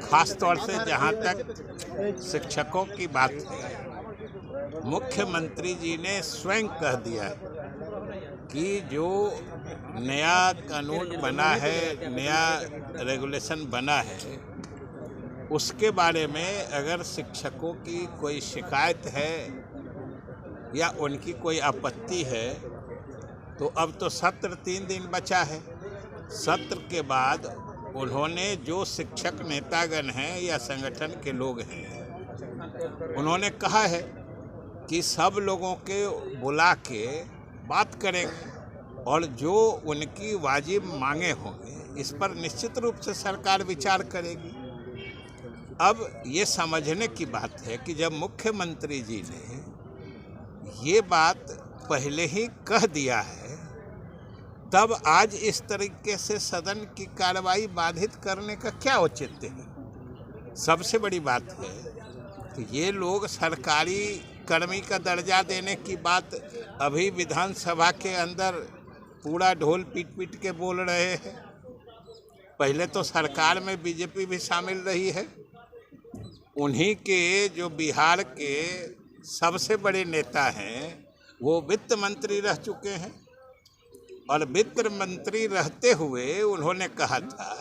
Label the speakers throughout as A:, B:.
A: खास तौर से जहाँ तक शिक्षकों की बात है, मुख्यमंत्री जी ने स्वयं कह दिया है कि जो नया कानून बना है, नया रेगुलेशन बना है, उसके बारे में अगर शिक्षकों की कोई शिकायत है या उनकी कोई आपत्ति है तो अब तो सत्र 3 दिन बचा है। सत्र के बाद उन्होंने जो शिक्षक नेतागण हैं या संगठन के लोग हैं, उन्होंने कहा है कि सब लोगों के बुला के बात करेंगे और जो उनकी वाजिब मांगे होंगे इस पर निश्चित रूप से सरकार विचार करेगी। अब ये समझने की बात है कि जब मुख्यमंत्री जी ने ये बात पहले ही कह दिया है, तब आज इस तरीके से सदन की कार्रवाई बाधित करने का क्या औचित्य है। सबसे बड़ी बात है कि ये लोग सरकारी कर्मी का दर्जा देने की बात अभी विधानसभा के अंदर पूरा ढोल पीट पीट के बोल रहे हैं। पहले तो सरकार में बीजेपी भी शामिल रही है। उन्हीं के जो बिहार के सबसे बड़े नेता हैं वो वित्त मंत्री रह चुके हैं और वित्त मंत्री रहते हुए उन्होंने कहा था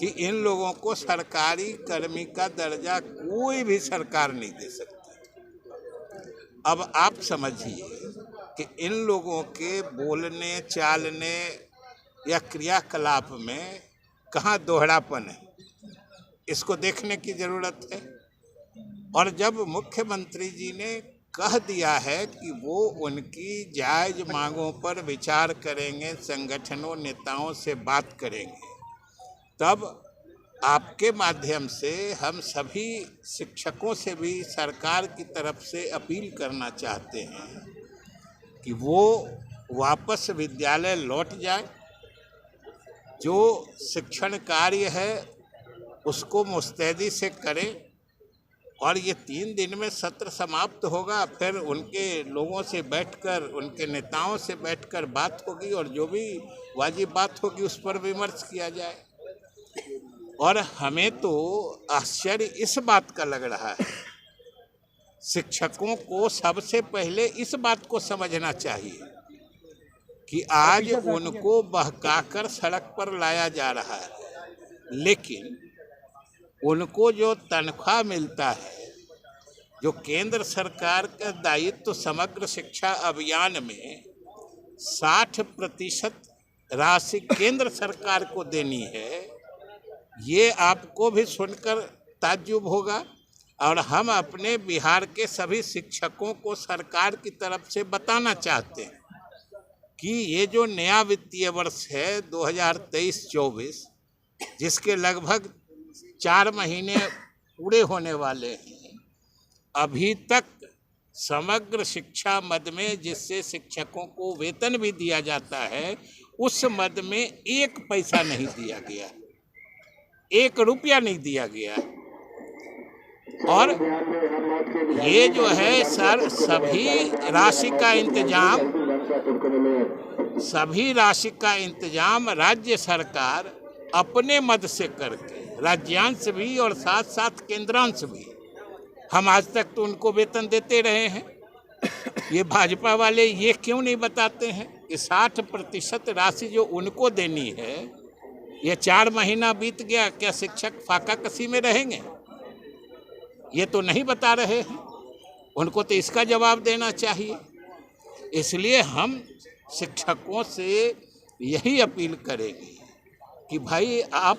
A: कि इन लोगों को सरकारी कर्मी का दर्जा कोई भी सरकार नहीं दे सकती। अब आप समझिए कि इन लोगों के बोलने चालने या क्रियाकलाप में कहाँ दोहरापन है, इसको देखने की ज़रूरत है। और जब मुख्यमंत्री जी ने कह दिया है कि वो उनकी जायज़ मांगों पर विचार करेंगे, संगठनों नेताओं से बात करेंगे, तब आपके माध्यम से हम सभी शिक्षकों से भी सरकार की तरफ से अपील करना चाहते हैं कि वो वापस विद्यालय लौट जाए। जो शिक्षण कार्य है उसको मुस्तैदी से करें और ये 3 दिन में सत्र समाप्त होगा। फिर उनके लोगों से बैठकर, उनके नेताओं से बैठकर बात होगी और जो भी वाजिब बात होगी उस पर विमर्श किया जाए। और हमें तो आश्चर्य इस बात का लग रहा है, शिक्षकों को सबसे पहले इस बात को समझना चाहिए कि आज उनको बहकाकर सड़क पर लाया जा रहा है, लेकिन उनको जो तनख्वाह मिलता है, जो केंद्र सरकार का दायित्व तो समग्र शिक्षा अभियान में 60% राशि केंद्र सरकार को देनी है, ये आपको भी सुनकर ताज्जुब होगा। और हम अपने बिहार के सभी शिक्षकों को सरकार की तरफ से बताना चाहते हैं कि ये जो नया वित्तीय वर्ष है 2023-24, जिसके लगभग 4 महीने पूरे होने वाले हैं, अभी तक समग्र शिक्षा मद में जिससे शिक्षकों को वेतन भी दिया जाता है, उस मद में 1 पैसा नहीं दिया गया, 1 रुपया नहीं दिया गया। और ये जो है सर, सभी राशि का इंतजाम राज्य सरकार अपने मद से करके, राज्यांश भी और साथ साथ केंद्रांश भी, हम आज तक तो उनको वेतन देते रहे हैं। ये भाजपा वाले ये क्यों नहीं बताते हैं कि 60% राशि जो उनको देनी है, ये 4 महीना बीत गया, क्या शिक्षक फाका कसी में रहेंगे? ये तो नहीं बता रहे हैं। उनको तो इसका जवाब देना चाहिए। इसलिए हम शिक्षकों से यही अपील करेंगे कि भाई आप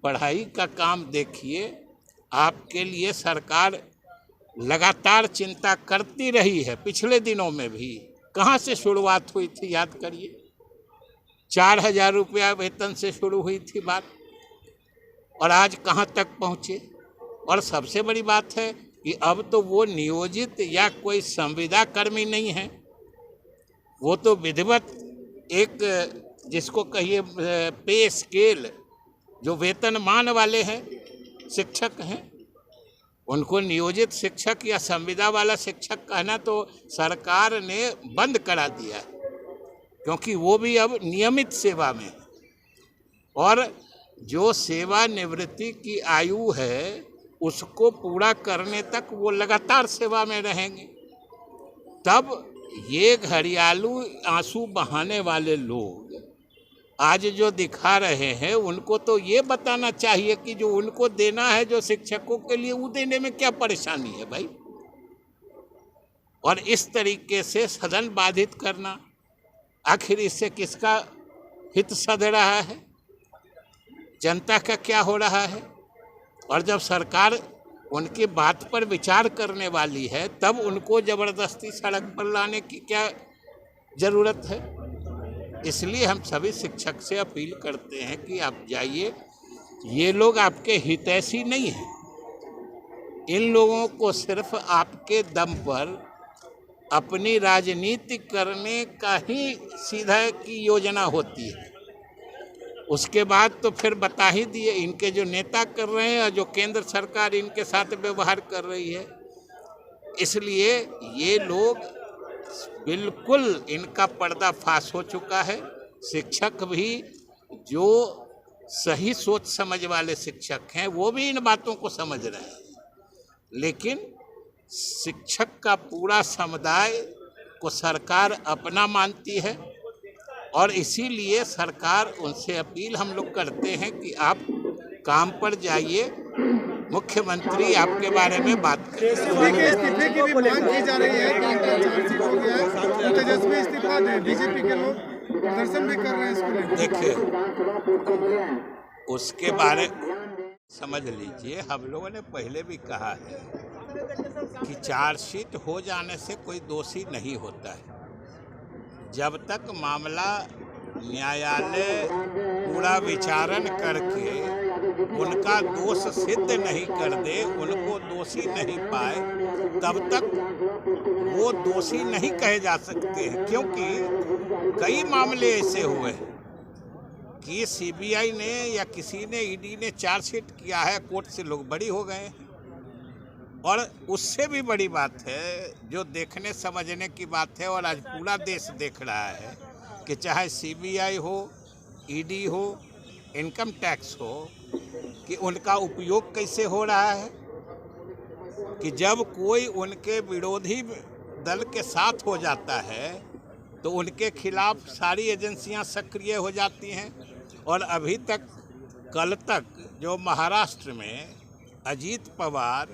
A: पढ़ाई का काम देखिए। आपके लिए सरकार लगातार चिंता करती रही है। पिछले दिनों में भी कहाँ से शुरुआत हुई थी, याद करिए, 4000 रुपया वेतन से शुरू हुई थी बात, और आज कहाँ तक पहुँचे। और सबसे बड़ी बात है कि अब तो वो नियोजित या कोई संविदा कर्मी नहीं है, वो तो विधिवत एक, जिसको कहिए पे स्केल, जो वेतनमान वाले हैं शिक्षक हैं, उनको नियोजित शिक्षक या संविदा वाला शिक्षक कहना तो सरकार ने बंद करा दिया है, क्योंकि वो भी अब नियमित सेवा में है। और जो सेवानिवृत्ति की आयु है उसको पूरा करने तक वो लगातार सेवा में रहेंगे। तब ये घड़ियालू आंसू बहाने वाले लोग आज जो दिखा रहे हैं उनको तो ये बताना चाहिए कि जो उनको देना है जो शिक्षकों के लिए, वो देने में क्या परेशानी है भाई। और इस तरीके से सदन बाधित करना, आखिर इससे किसका हित सध रहा है, जनता का क्या हो रहा है। और जब सरकार उनकी बात पर विचार करने वाली है तब उनको जबरदस्ती सड़क पर लाने की क्या जरूरत है। इसलिए हम सभी शिक्षक से अपील करते हैं कि आप जाइए, ये लोग आपके हितैषी नहीं हैं। इन लोगों को सिर्फ आपके दम पर अपनी राजनीति करने का ही सीधा की योजना होती है। उसके बाद तो फिर बता ही दिए इनके जो नेता कर रहे हैं और जो केंद्र सरकार इनके साथ व्यवहार कर रही है। इसलिए ये लोग बिल्कुल, इनका पर्दाफाश हो चुका है। शिक्षक भी जो सही सोच समझ वाले शिक्षक हैं वो भी इन बातों को समझ रहे हैं, लेकिन शिक्षक का पूरा समुदाय को सरकार अपना मानती है। और इसीलिए सरकार उनसे अपील हम लोग करते हैं कि आप काम पर जाइए, मुख्यमंत्री आपके बारे में बात करें।
B: इस्तीफे की भी मांग की जा रही है कि हो गया है, तेजस्वी इस्तीफा दे, बीजेपी के लोग प्रदर्शन भी कर रहे हैं इसको।
A: देखिए, उसके बारे समझ लीजिए, हम लोगों ने पहले भी कहा है कि चार्जशीट हो जाने से कोई दोषी नहीं होता है। जब तक मामला न्यायालय पूरा विचारण करके उनका दोष सिद्ध नहीं कर दे, उनको दोषी नहीं पाए, तब तक वो दोषी नहीं कहे जा सकते हैं। क्योंकि कई मामले ऐसे हुए हैं कि सीबीआई ने या किसी ने, ईडी ने चार्जशीट किया है, कोर्ट से लोग बरी हो गए हैं। और उससे भी बड़ी बात है, जो देखने समझने की बात है, और आज पूरा देश देख रहा है कि चाहे सीबीआई हो, ईडी हो, इनकम टैक्स हो, कि उनका उपयोग कैसे हो रहा है। कि जब कोई उनके विरोधी दल के साथ हो जाता है तो उनके खिलाफ सारी एजेंसियां सक्रिय हो जाती हैं। और अभी तक, कल तक जो महाराष्ट्र में अजीत पवार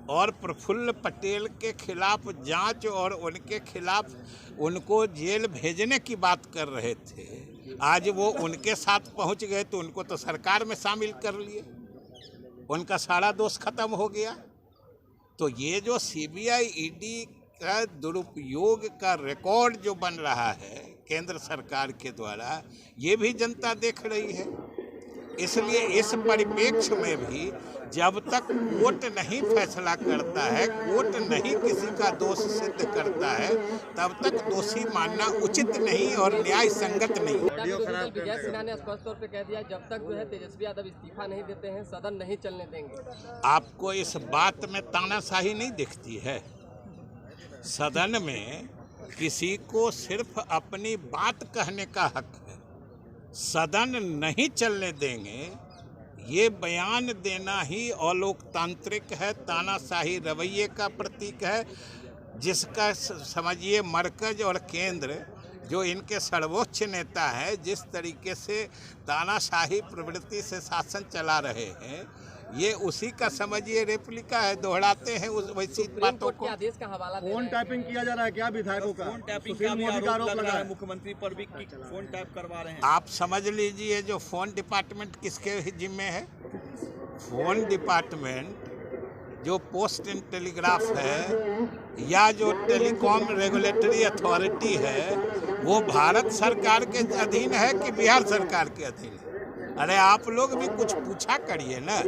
A: और प्रफुल्ल पटेल के खिलाफ जांच और उनके खिलाफ उनको जेल भेजने की बात कर रहे थे, आज वो उनके साथ पहुंच गए तो उनको तो सरकार में शामिल कर लिए, उनका सारा दोष खत्म हो गया। तो ये जो सीबीआई ईडी का दुरुपयोग का रिकॉर्ड जो बन रहा है केंद्र सरकार के द्वारा, ये भी जनता देख रही है। इसलिए इस परिप्रेक्ष्य में भी जब तक कोर्ट नहीं फैसला करता है, कोर्ट नहीं किसी का दोष सिद्ध करता है, तब तक दोषी मानना उचित नहीं और न्याय संगत नहीं।
C: विजय सिन्हा ने स्पष्ट तौर पे कह दिया, जब तक जो है तेजस्वी यादव इस्तीफा नहीं देते हैं सदन नहीं चलने देंगे।
A: आपको इस बात में तानाशाही नहीं दिखती है? सदन में किसी को सिर्फ अपनी बात कहने का हक है। सदन नहीं चलने देंगे, ये बयान देना ही अलोकतांत्रिक है, तानाशाही रवैये का प्रतीक है, जिसका समझिए मरकज और केंद्र जो इनके सर्वोच्च नेता है जिस तरीके से तानाशाही प्रवृत्ति से शासन चला रहे हैं, ये उसी का समझिए रेप्लिका है, दोहराते हैं उस वैसी बातों को।
C: आदेश का हवाला
B: फोन टैपिंग किया जा रहा है क्या विधायकों का?
D: फोन टैपिंग का भी आरोप लग रहा है मुख्यमंत्री पर भी कि फोन टैप करवा रहे हैं।
A: आप समझ लीजिए, जो फोन डिपार्टमेंट किसके जिम्मे है? फोन डिपार्टमेंट जो पोस्ट एंड टेलीग्राफ है या जो टेलीकॉम रेगुलेटरी अथॉरिटी है, वो भारत सरकार के अधीन है कि बिहार सरकार के अधीन है? अरे आप लोग भी कुछ पूछा करिए ना।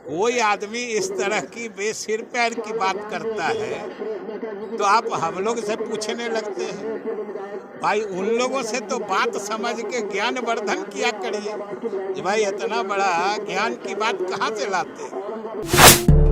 A: कोई आदमी इस तरह की बेसिर पैर की बात करता है तो आप हम लोग से पूछने लगते हैं। भाई उन लोगों से तो बात समझ के ज्ञान वर्धन किया करिए। भाई इतना बड़ा ज्ञान की बात कहाँ से लाते हैं?